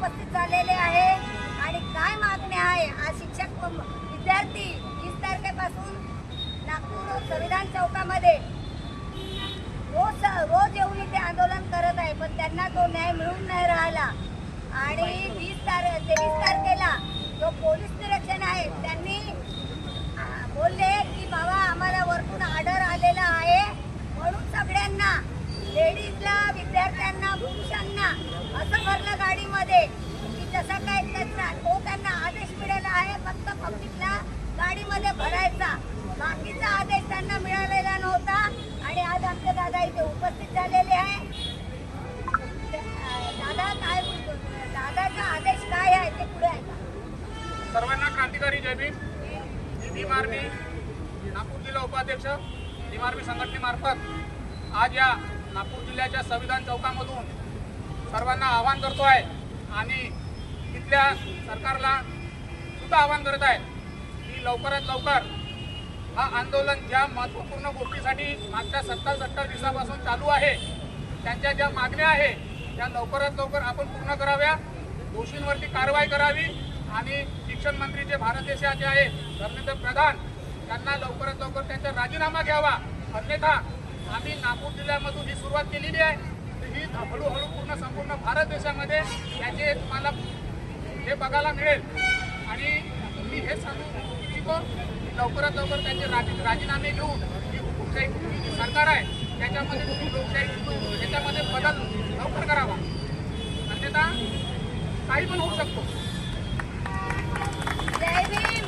उपस्थित झालेले आहे आणि काय मागण्या आहे। आज शिक्षक विद्यार्थी 20 तारखेपासून नागपूर संविधान चौकामध्ये रोज येऊन इथे आंदोलन करत आहे, पण त्यांना तो न्याय मिळून नाही राहिला। आणि 23 तारखेला जो पोलीस निरीक्षण आहे त्यांनी बोलले की बाबा आम्हाला वरतून ऑर्डर आलेला आहे, म्हणून सगळ्यांना लेडीजला, विद्यार्थ्यांना, पुरुषांना असं भरलं गाडीमध्ये की जसं काय कचरा। तो त्यांना आदेश मिळाला आहे फक्त पब्लिकला गाडीमध्ये भरायचा, बाकीचा आदेश त्यांना मिळालेला नव्हता। आणि आज आमचे दादा इथे उपस्थित झालेले आहे। दादा काय बोलतो, दादाचा आदेश काय आहे ते पुढे ऐका। सर्वांना क्रांतिकारी जय भीम। भीम आर्मी नागपूर जिल्हा उपाध्यक्ष भीम आर्मी संघटनेमार्फत आज या नागपूर जिल्ह्याच्या संविधान चौकामधून सर्वांना आवाहन करतो आहे आणि इथल्या सरकारला सुद्धा आवाहन करत आहे की लवकरात लवकर हा आंदोलन ज्या महत्त्वपूर्ण गोष्टीसाठी मागच्या 70 दिवसापासून चालू आहे, त्यांच्या ज्या मागण्या आहे त्या लवकरात लवकर आपण पूर्ण कराव्या, दोषींवरती कारवाई करावी आणि शिक्षण मंत्री जे भारत देशाचे आहेत धर्मेंद्र प्रधान त्यांना लवकरात लवकर त्यांचा राजीनामा घ्यावा। अन्यथा आम्ही नागपूर जिल्ह्यामधून ही सुरुवात केलेली आहे, ही हळूहळू पूर्ण संपूर्ण भारत देशामध्ये याचे तुम्हाला हे बघायला मिळेल। आणि मी हे सांगू इच्छितो की लवकरात लवकर त्यांचे राजीनामे घेऊन ही हुकुमशाही जी सरकार आहे त्याच्यामध्ये तुम्ही लोकशाही याच्यामध्ये बदल लवकर करावा, अन्यथा काही पण होऊ शकतो। जय भीम,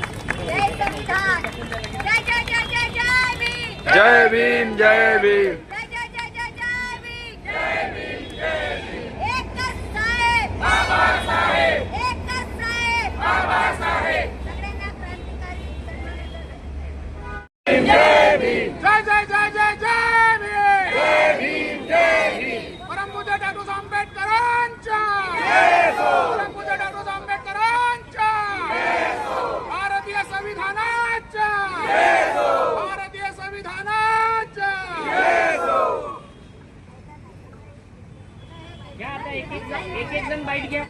जय संविधान, जय जय जय जय जय भीम, जय भीम, जय भीम, जय जय जय जय जय भीम, जय भीम, जय भीम। एकच साहेब बाबासाहेब, एकच साहेब बाबासाहेब। सगळ्यांना क्रांतिकारी जय भीम, जय जय जय जय जय भीम, जय भीम, जय भीम। परमपूज्य डॉक्टर आंबेडकरांच्या परमपूज्य डॉक्टर आंबेडकरांच्या भारतीय संविधानाच्या भारतीय संविधानाच्या घ्या आता एक एक जण बाईट घ्या।